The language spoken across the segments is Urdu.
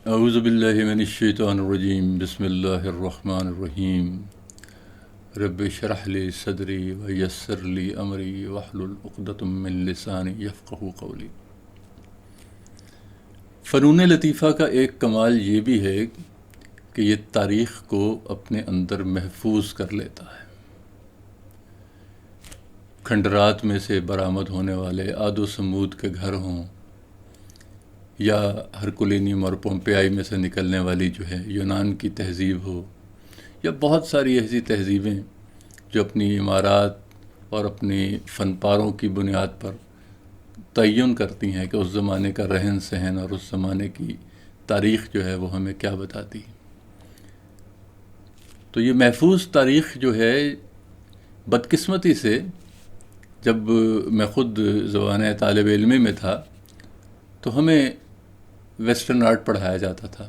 اعوذ باللہ من الشیطان الرجیم بسم اللہ الرحمن الرحیم رب اشرح لی صدری ویسر لی امری واحلل عقدۃ من لسانی یفقہوا قولی۔ فنون لطیفہ کا ایک کمال یہ بھی ہے کہ یہ تاریخ کو اپنے اندر محفوظ کر لیتا ہے۔ کھنڈرات میں سے برآمد ہونے والے عاد و سمود کے گھر ہوں، یا ہرکولینیم اور پومپیائی میں سے نکلنے والی جو ہے یونان کی تہذیب ہو، یا بہت ساری ایسی تہذیبیں جو اپنی عمارات اور اپنی فن پاروں کی بنیاد پر تعین کرتی ہیں کہ اس زمانے کا رہن سہن اور اس زمانے کی تاریخ جو ہے وہ ہمیں کیا بتاتی ہے۔ تو یہ محفوظ تاریخ جو ہے، بدقسمتی سے جب میں خود زمانہ طالب علمی میں تھا تو ہمیں ویسٹرن آرٹ پڑھایا جاتا تھا۔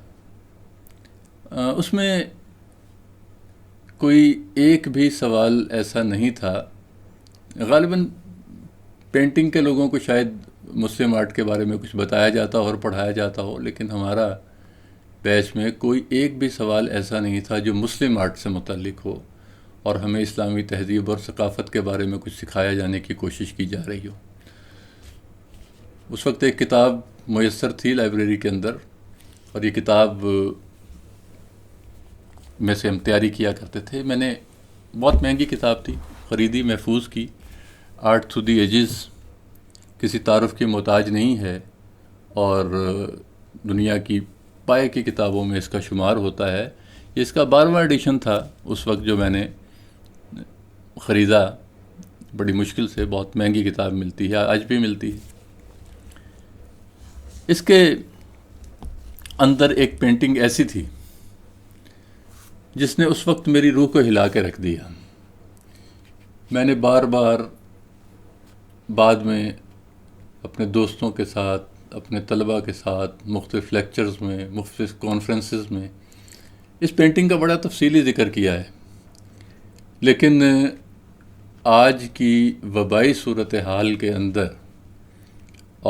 اس میں کوئی ایک بھی سوال ایسا نہیں تھا، غالباً پینٹنگ کے لوگوں کو شاید مسلم آرٹ کے بارے میں کچھ بتایا جاتا ہو اور پڑھایا جاتا ہو، لیکن ہمارا بیچ میں کوئی ایک بھی سوال ایسا نہیں تھا جو مسلم آرٹ سے متعلق ہو اور ہمیں اسلامی تہذیب اور ثقافت کے بارے میں کچھ سکھایا جانے کی کوشش کی جا رہی ہو۔ اس وقت ایک کتاب میسر تھی لائبریری کے اندر، اور یہ کتاب میں سے ہم تیاری کیا کرتے تھے۔ میں نے بہت مہنگی کتاب تھی، خریدی، محفوظ کی۔ آرٹ تھرو دی ایجز کسی تعارف کی محتاج نہیں ہے، اور دنیا کی پائے کی کتابوں میں اس کا شمار ہوتا ہے۔ یہ اس کا 12واں ایڈیشن تھا اس وقت جو میں نے خریدا۔ بڑی مشکل سے، بہت مہنگی کتاب ملتی ہے، آج بھی ملتی ہے۔ اس کے اندر ایک پینٹنگ ایسی تھی جس نے اس وقت میری روح کو ہلا کے رکھ دیا۔ میں نے بار بار بعد میں اپنے دوستوں کے ساتھ، اپنے طلباء کے ساتھ، مختلف لیکچرز میں، مختلف کانفرنسز میں اس پینٹنگ کا بڑا تفصیلی ذکر کیا ہے، لیکن آج کی وبائی صورتحال کے اندر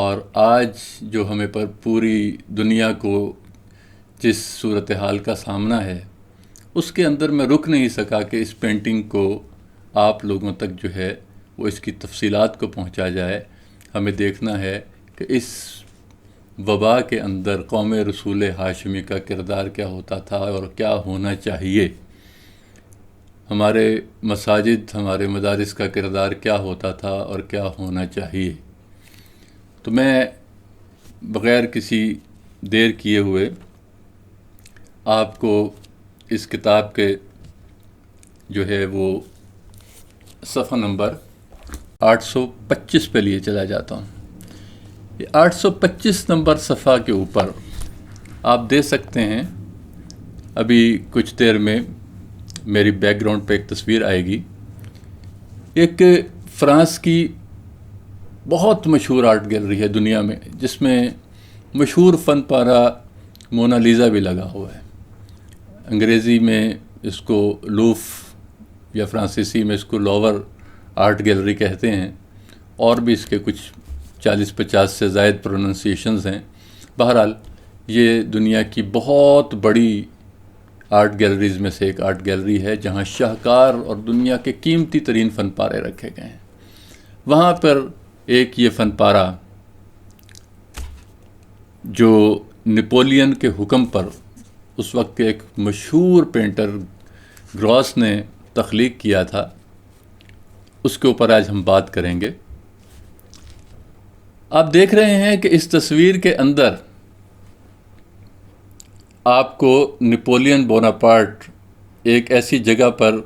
اور آج جو ہمیں پر پوری دنیا کو جس صورتحال کا سامنا ہے، اس کے اندر میں رک نہیں سکا کہ اس پینٹنگ کو آپ لوگوں تک جو ہے وہ اس کی تفصیلات کو پہنچا جائے۔ ہمیں دیکھنا ہے کہ اس وبا کے اندر قوم رسول ہاشمی کا کردار کیا ہوتا تھا اور کیا ہونا چاہیے، ہمارے مساجد، ہمارے مدارس کا کردار کیا ہوتا تھا اور کیا ہونا چاہیے۔ تو میں بغیر کسی دیر کیے ہوئے آپ کو اس کتاب کے جو ہے وہ صفحہ نمبر 825 پہ لیے چلا جاتا ہوں۔ یہ 825 نمبر صفحہ کے اوپر آپ دیکھ سکتے ہیں، ابھی کچھ دیر میں میری بیک گراؤنڈ پہ ایک تصویر آئے گی۔ ایک فرانس کی بہت مشہور آرٹ گیلری ہے دنیا میں، جس میں مشہور فن پارہ مونالیزا بھی لگا ہوا ہے۔ انگریزی میں اس کو لوف یا فرانسیسی میں اس کو لوور آرٹ گیلری کہتے ہیں، اور بھی اس کے کچھ 40-50 سے زائد پروننسیشنز ہیں۔ بہرحال یہ دنیا کی بہت بڑی آرٹ گیلریز میں سے ایک آرٹ گیلری ہے، جہاں شاہکار اور دنیا کے قیمتی ترین فن پارے رکھے گئے ہیں۔ وہاں پر ایک یہ فن پارہ جو نپولین کے حکم پر اس وقت کے ایک مشہور پینٹر گراس نے تخلیق کیا تھا، اس کے اوپر آج ہم بات کریں گے۔ آپ دیکھ رہے ہیں کہ اس تصویر کے اندر آپ کو نپولین بوناپارٹ ایک ایسی جگہ پر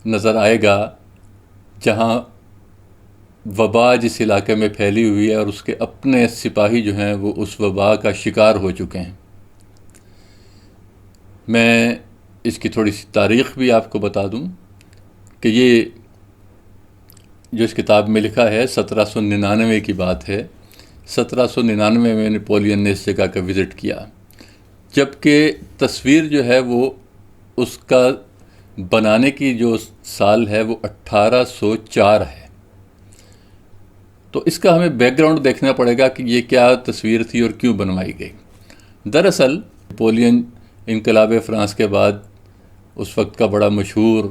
نظر آئے گا جہاں وبا جس علاقے میں پھیلی ہوئی ہے، اور اس کے اپنے سپاہی جو ہیں وہ اس وبا کا شکار ہو چکے ہیں۔ میں اس کی تھوڑی سی تاریخ بھی آپ کو بتا دوں کہ یہ جو اس کتاب میں لکھا ہے 1799 کی بات ہے۔ 1799 میں نپولین نے اس جگہ کا وزٹ کیا، جبکہ تصویر جو ہے وہ اس کا بنانے کی جو سال ہے وہ 1804 ہے۔ تو اس کا ہمیں بیک گراؤنڈ دیکھنا پڑے گا کہ یہ کیا تصویر تھی اور کیوں بنوائی گئی۔ دراصل نپولین انقلاب فرانس کے بعد اس وقت کا بڑا مشہور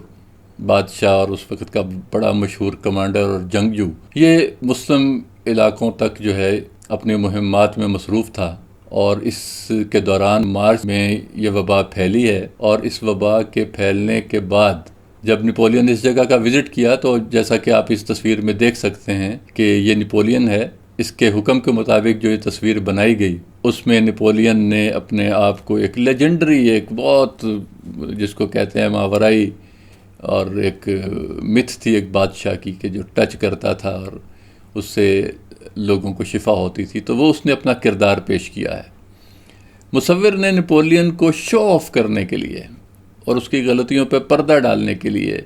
بادشاہ اور اس وقت کا بڑا مشہور کمانڈر اور جنگجو یہ مسلم علاقوں تک جو ہے اپنی مہمات میں مصروف تھا، اور اس کے دوران مارچ میں یہ وبا پھیلی ہے، اور اس وبا کے پھیلنے کے بعد جب نپولین اس جگہ کا وزٹ کیا تو جیسا کہ آپ اس تصویر میں دیکھ سکتے ہیں کہ یہ نپولین ہے، اس کے حکم کے مطابق جو یہ تصویر بنائی گئی اس میں نپولین نے اپنے آپ کو ایک لیجنڈری، ایک بہت جس کو کہتے ہیں ماورائی، اور ایک متھ تھی ایک بادشاہ کی کہ جو ٹچ کرتا تھا اور اس سے لوگوں کو شفا ہوتی تھی، تو وہ اس نے اپنا کردار پیش کیا ہے۔ مصور نے نپولین کو شو آف کرنے کے لیے اور اس کی غلطیوں پہ پردہ ڈالنے کے لیے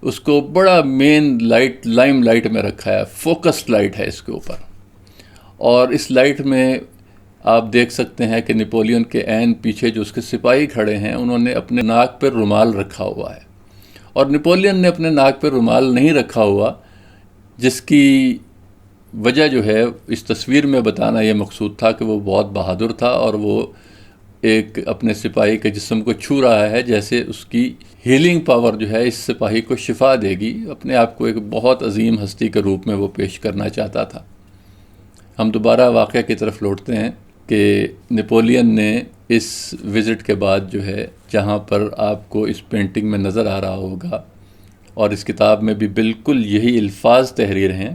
اس کو بڑا مین لائم لائٹ میں رکھا ہے، فوکسڈ لائٹ ہے اس کے اوپر، اور اس لائٹ میں آپ دیکھ سکتے ہیں کہ نپولین کے عین پیچھے جو اس کے سپاہی کھڑے ہیں انہوں نے اپنے ناک پر رومال رکھا ہوا ہے، اور نپولین نے اپنے ناک پر رومال نہیں رکھا ہوا، جس کی وجہ جو ہے اس تصویر میں بتانا یہ مقصود تھا کہ وہ بہت بہادر تھا، اور وہ ایک اپنے سپاہی کے جسم کو چھو رہا ہے جیسے اس کی ہیلنگ پاور جو ہے اس سپاہی کو شفا دے گی، اپنے آپ کو ایک بہت عظیم ہستی کے روپ میں وہ پیش کرنا چاہتا تھا۔ ہم دوبارہ واقعہ کی طرف لوٹتے ہیں کہ نپولین نے اس وزٹ کے بعد جو ہے جہاں پر آپ کو اس پینٹنگ میں نظر آ رہا ہوگا، اور اس کتاب میں بھی بالکل یہی الفاظ تحریر ہیں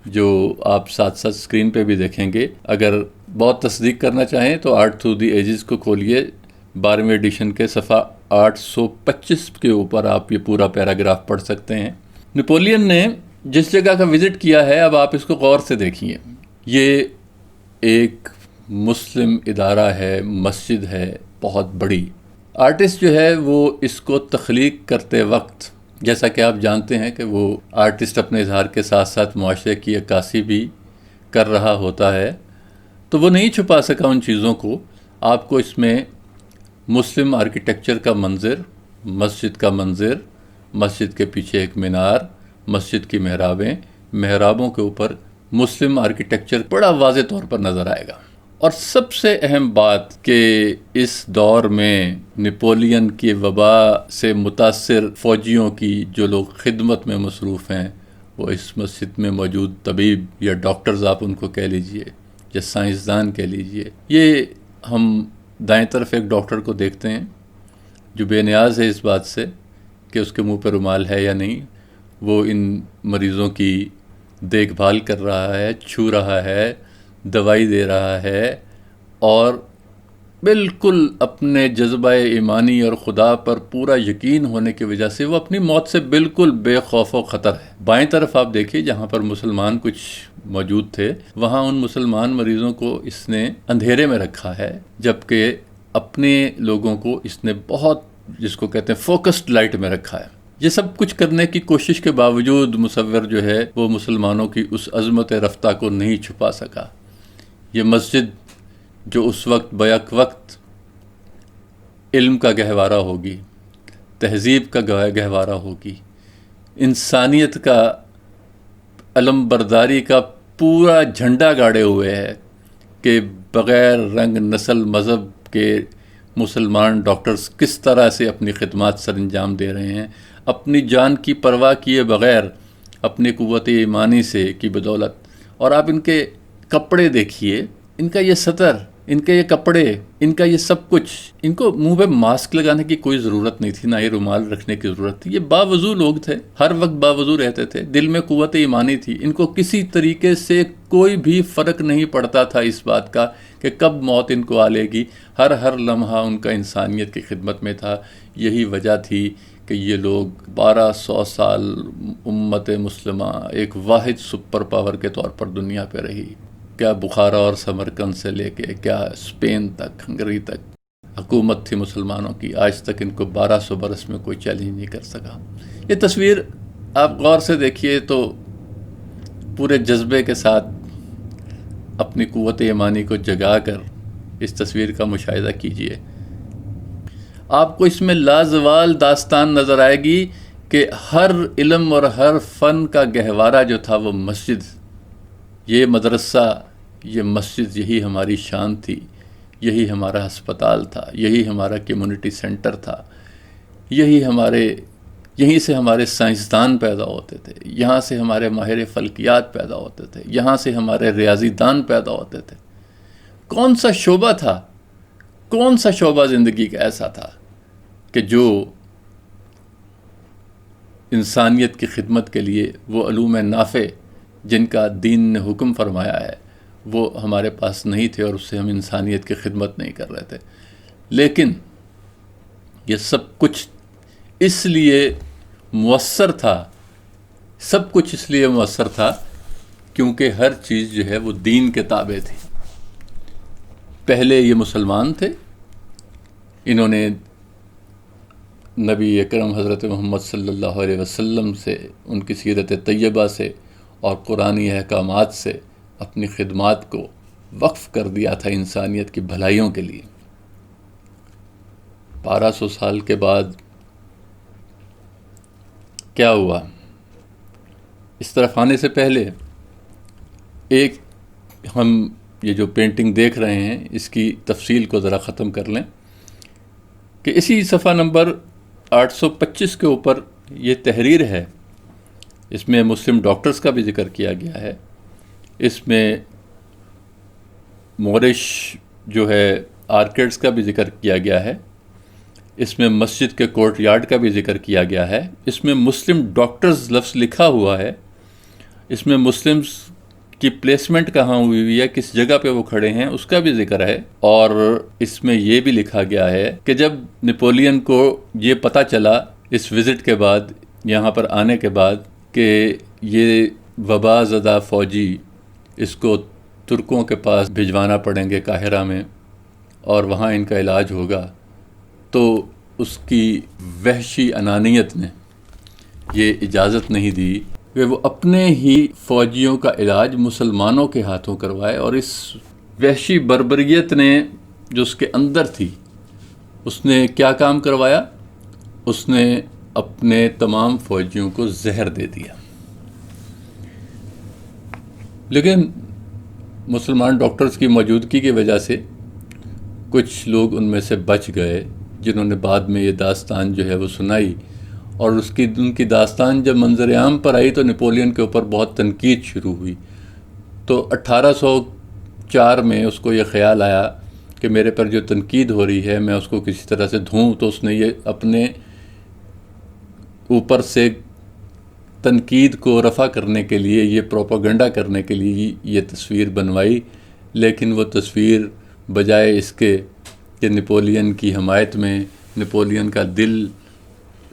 جو آپ ساتھ ساتھ اسکرین پہ بھی دیکھیں گے۔ اگر بہت تصدیق کرنا چاہیں تو آرٹ تھرو دی ایجز کو کھولیے، 12ویں ایڈیشن کے صفحہ 825 کے اوپر آپ یہ پورا پیراگراف پڑھ سکتے ہیں۔ نپولین نے جس جگہ کا وزٹ کیا ہے اب آپ اس کو غور سے دیکھیے، یہ ایک مسلم ادارہ ہے، مسجد ہے بہت بڑی۔ آرٹسٹ جو ہے وہ اس کو تخلیق کرتے وقت، جیسا کہ آپ جانتے ہیں کہ وہ آرٹسٹ اپنے اظہار کے ساتھ ساتھ معاشرے کی عکاسی بھی کر رہا ہوتا ہے، تو وہ نہیں چھپا سکا ان چیزوں کو۔ آپ کو اس میں مسلم آرکیٹیکچر کا منظر، مسجد کا منظر، مسجد کے پیچھے ایک مینار، مسجد کی محرابیں، محرابوں کے اوپر مسلم آرکیٹیکچر بڑا واضح طور پر نظر آئے گا۔ اور سب سے اہم بات کہ اس دور میں نپولین کی وبا سے متاثر فوجیوں کی جو لوگ خدمت میں مصروف ہیں، وہ اس مسجد میں موجود طبیب یا ڈاکٹرز آپ ان کو کہہ لیجئے یا سائنسدان کہہ لیجئے، یہ ہم دائیں طرف ایک ڈاکٹر کو دیکھتے ہیں جو بے نیاز ہے اس بات سے کہ اس کے منہ پہ رومال ہے یا نہیں، وہ ان مریضوں کی دیکھ بھال کر رہا ہے، چھو رہا ہے، دوائی دے رہا ہے، اور بالکل اپنے جذبہ ایمانی اور خدا پر پورا یقین ہونے کی وجہ سے وہ اپنی موت سے بالکل بے خوف و خطر ہے۔ بائیں طرف آپ دیکھیے جہاں پر مسلمان کچھ موجود تھے، وہاں ان مسلمان مریضوں کو اس نے اندھیرے میں رکھا ہے، جبکہ اپنے لوگوں کو اس نے بہت جس کو کہتے ہیں فوکسڈ لائٹ میں رکھا ہے۔ یہ سب کچھ کرنے کی کوشش کے باوجود مصور جو ہے وہ مسلمانوں کی اس عظمت رفتہ کو نہیں چھپا سکا۔ یہ مسجد جو اس وقت بیک وقت علم کا گہوارہ ہوگی، تہذیب کا گہوارہ ہوگی، انسانیت کا علم برداری کا پورا جھنڈا گاڑے ہوئے ہے کہ بغیر رنگ نسل مذہب کے مسلمان ڈاکٹرز کس طرح سے اپنی خدمات سر انجام دے رہے ہیں، اپنی جان کی پرواہ کیے بغیر، اپنی قوت ایمانی سے کی بدولت۔ اور آپ ان کے کپڑے دیکھیے، ان کا یہ سطر، ان کے یہ کپڑے، ان کا یہ سب کچھ، ان کو منہ پہ ماسک لگانے کی کوئی ضرورت نہیں تھی، نہ ہی رومال رکھنے کی ضرورت تھی۔ یہ باوضو لوگ تھے، ہر وقت باوضو رہتے تھے، دل میں قوت ایمانی تھی، ان کو کسی طریقے سے کوئی بھی فرق نہیں پڑتا تھا اس بات کا کہ کب موت ان کو آ لے گی، ہر لمحہ ان کا انسانیت کی خدمت میں تھا۔ یہی وجہ تھی کہ یہ لوگ 1200 سال امت مسلمہ ایک واحد سپر پاور کے طور پر دنیا پہ رہی۔ کیا بخارا اور سمرقند سے لے کے کیا اسپین تک، ہنگری تک حکومت تھی مسلمانوں کی، آج تک ان کو 1200 برس میں کوئی چیلنج نہیں کر سکا۔ یہ تصویر آپ غور سے دیکھیے تو پورے جذبے کے ساتھ اپنی قوت ایمانی کو جگا کر اس تصویر کا مشاہدہ کیجیے۔ آپ کو اس میں لازوال داستان نظر آئے گی کہ ہر علم اور ہر فن کا گہوارہ جو تھا وہ مسجد، یہ مدرسہ، یہ مسجد، یہی ہماری شان تھی، یہی ہمارا ہسپتال تھا، یہی ہمارا کمیونٹی سینٹر تھا، یہیں سے ہمارے سائنسدان پیدا ہوتے تھے، یہاں سے ہمارے ماہر فلکیات پیدا ہوتے تھے، یہاں سے ہمارے ریاضی دان پیدا ہوتے تھے۔ کون سا شعبہ تھا، کون سا شعبہ زندگی کا ایسا تھا کہ جو انسانیت کی خدمت کے لیے وہ علوم نافع جن کا دین نے حکم فرمایا ہے وہ ہمارے پاس نہیں تھے، اور اس سے ہم انسانیت کی خدمت نہیں کر رہے تھے۔ لیکن یہ سب کچھ اس لیے مؤثر تھا، سب کچھ اس لیے مؤثر تھا کیونکہ ہر چیز جو ہے وہ دین کے تابع تھی۔ پہلے یہ مسلمان تھے، انہوں نے نبی اکرم حضرت محمد صلی اللہ علیہ وسلم سے، ان کی سیرت طیبہ سے اور قرآنی احکامات سے اپنی خدمات کو وقف کر دیا تھا انسانیت کی بھلائیوں کے لیے۔ 1200 سال کے بعد کیا ہوا؟ اس طرف آنے سے پہلے ایک ہم یہ جو پینٹنگ دیکھ رہے ہیں اس کی تفصیل کو ذرا ختم کر لیں کہ اسی صفحہ نمبر 825 کے اوپر یہ تحریر ہے۔ اس میں مسلم ڈاکٹرز کا بھی ذکر کیا گیا ہے، اس میں مورش جو ہے آرکڈز کا بھی ذکر کیا گیا ہے، اس میں مسجد کے کورٹ یارڈ کا بھی ذکر کیا گیا ہے، اس میں مسلم ڈاکٹرز لفظ لکھا ہوا ہے، اس میں مسلمز کی پلیسمنٹ کہاں ہوئی ہے، کس جگہ پہ وہ کھڑے ہیں اس کا بھی ذکر ہے، اور اس میں یہ بھی لکھا گیا ہے کہ جب نپولین کو یہ پتہ چلا اس وزٹ کے بعد، یہاں پر آنے کے بعد، کہ یہ وبا زدہ فوجی اس کو ترکوں کے پاس بھجوانا پڑیں گے قاہرہ میں اور وہاں ان کا علاج ہوگا، تو اس کی وحشی انانیت نے یہ اجازت نہیں دی کہ وہ اپنے ہی فوجیوں کا علاج مسلمانوں کے ہاتھوں کروائے، اور اس وحشی بربریت نے جو اس کے اندر تھی اس نے کیا کام کروایا؟ اس نے اپنے تمام فوجیوں کو زہر دے دیا۔ لیکن مسلمان ڈاکٹرز کی موجودگی کی وجہ سے کچھ لوگ ان میں سے بچ گئے، جنہوں نے بعد میں یہ داستان جو ہے وہ سنائی، اور ان کی داستان جب منظر عام پر آئی تو نپولین کے اوپر بہت تنقید شروع ہوئی۔ تو 1804 میں اس کو یہ خیال آیا کہ میرے پر جو تنقید ہو رہی ہے میں اس کو کسی طرح سے دھوں، تو اس نے یہ اپنے اوپر سے تنقید کو رفع کرنے کے لیے، یہ پروپیگنڈا کرنے کے لیے یہ تصویر بنوائی، لیکن وہ تصویر بجائے اس کے کہ نپولین کی حمایت میں، نپولین کا دل،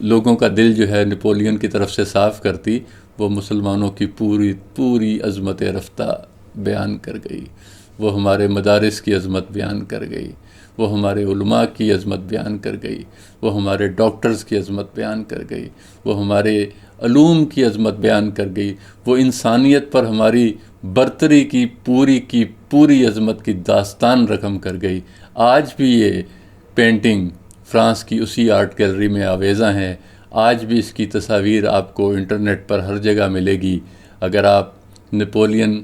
لوگوں کا دل جو ہے نپولین کی طرف سے صاف کرتی، وہ مسلمانوں کی پوری عظمت رفتہ بیان کر گئی، وہ ہمارے مدارس کی عظمت بیان کر گئی، وہ ہمارے علماء کی عظمت بیان کر گئی، وہ ہمارے ڈاکٹرز کی عظمت بیان کر گئی، وہ ہمارے علوم کی عظمت بیان کر گئی، وہ انسانیت پر ہماری برتری کی پوری عظمت کی داستان رقم کر گئی۔ آج بھی یہ پینٹنگ فرانس کی اسی آرٹ گیلری میں آویزاں ہے، آج بھی اس کی تصاویر آپ کو انٹرنیٹ پر ہر جگہ ملے گی۔ اگر آپ نپولین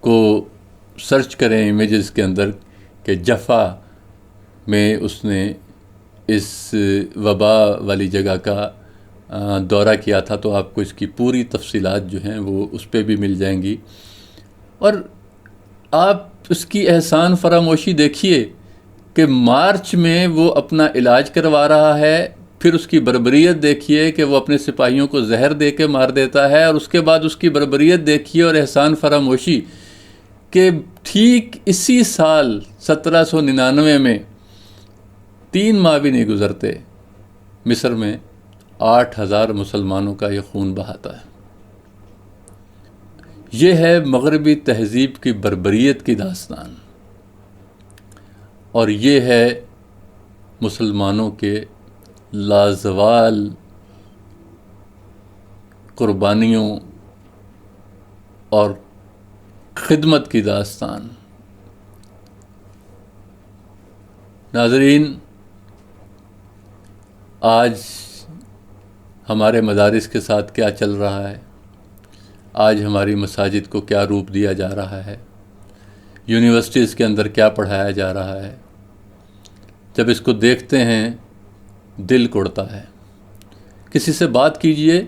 کو سرچ کریں امیجز کے اندر کہ جفا میں اس نے اس وبا والی جگہ کا دورہ کیا تھا، تو آپ کو اس کی پوری تفصیلات جو ہیں وہ اس پہ بھی مل جائیں گی، اور آپ اس کی احسان فراموشی دیکھیے کہ مارچ میں وہ اپنا علاج کروا رہا ہے، پھر اس کی بربریت دیکھیے کہ وہ اپنے سپاہیوں کو زہر دے کے مار دیتا ہے، اور اس کے بعد اس کی بربریت دیکھیے اور احسان فراموشی کہ ٹھیک اسی سال 1799 میں 3 ماہ بھی نہیں گزرتے مصر میں 8000 مسلمانوں کا یہ خون بہاتا ہے۔ یہ ہے مغربی تہذیب کی بربریت کی داستان، اور یہ ہے مسلمانوں کے لازوال قربانیوں اور خدمت کی داستان۔ ناظرین، آج ہمارے مدارس کے ساتھ کیا چل رہا ہے، آج ہماری مساجد کو کیا روپ دیا جا رہا ہے، یونیورسٹیز کے اندر کیا پڑھایا جا رہا ہے، جب اس کو دیکھتے ہیں دل کڑتا ہے۔ کسی سے بات کیجئے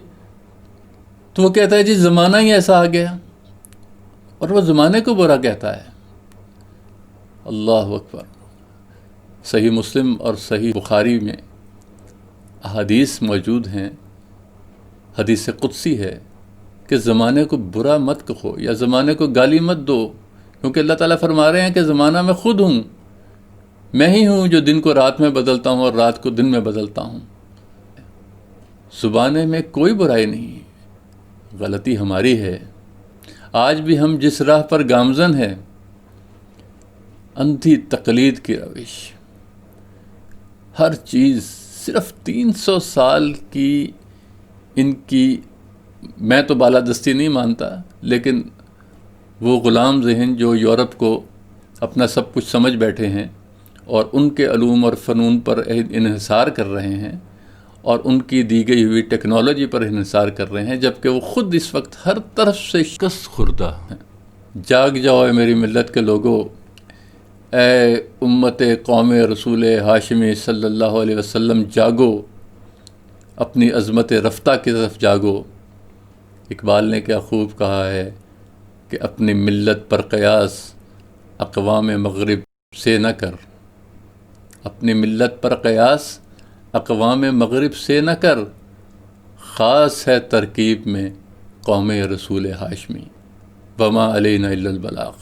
تو وہ کہتا ہے جی زمانہ ہی ایسا آ گیا، اور وہ زمانے کو برا کہتا ہے۔ اللہ اکبر۔ صحیح مسلم اور صحیح بخاری میں احادیث موجود ہیں، حدیث قدسی ہے کہ زمانے کو برا مت کہو یا زمانے کو گالی مت دو، کیونکہ اللہ تعالیٰ فرما رہے ہیں کہ زمانہ میں خود ہوں، میں ہی ہوں جو دن کو رات میں بدلتا ہوں اور رات کو دن میں بدلتا ہوں۔ زبانے میں کوئی برائی نہیں، غلطی ہماری ہے۔ آج بھی ہم جس راہ پر گامزن ہیں، اندھی تقلید کی روش، ہر چیز صرف 300 سال کی ان کی، میں تو بالادستی نہیں مانتا، لیکن وہ غلام ذہن جو یورپ کو اپنا سب کچھ سمجھ بیٹھے ہیں اور ان کے علوم اور فنون پر انحصار کر رہے ہیں اور ان کی دی گئی ہوئی ٹیکنالوجی پر انحصار کر رہے ہیں، جبکہ وہ خود اس وقت ہر طرف سے شکست خوردہ ہیں۔ جاگ جاؤ اے میری ملت کے لوگو، اے امت قوم رسول ہاشمی صلی اللہ علیہ وسلم، جاگو، اپنی عظمت رفتہ کی طرف جاگو۔ اقبال نے کیا خوب کہا ہے کہ اپنی ملت پر قیاس اقوام مغرب سے نہ کر، اپنی ملت پر قیاس اقوام مغرب سے نہ کر، خاص ہے ترکیب میں قوم رسول ہاشمی، وما علینا الا البلاغ۔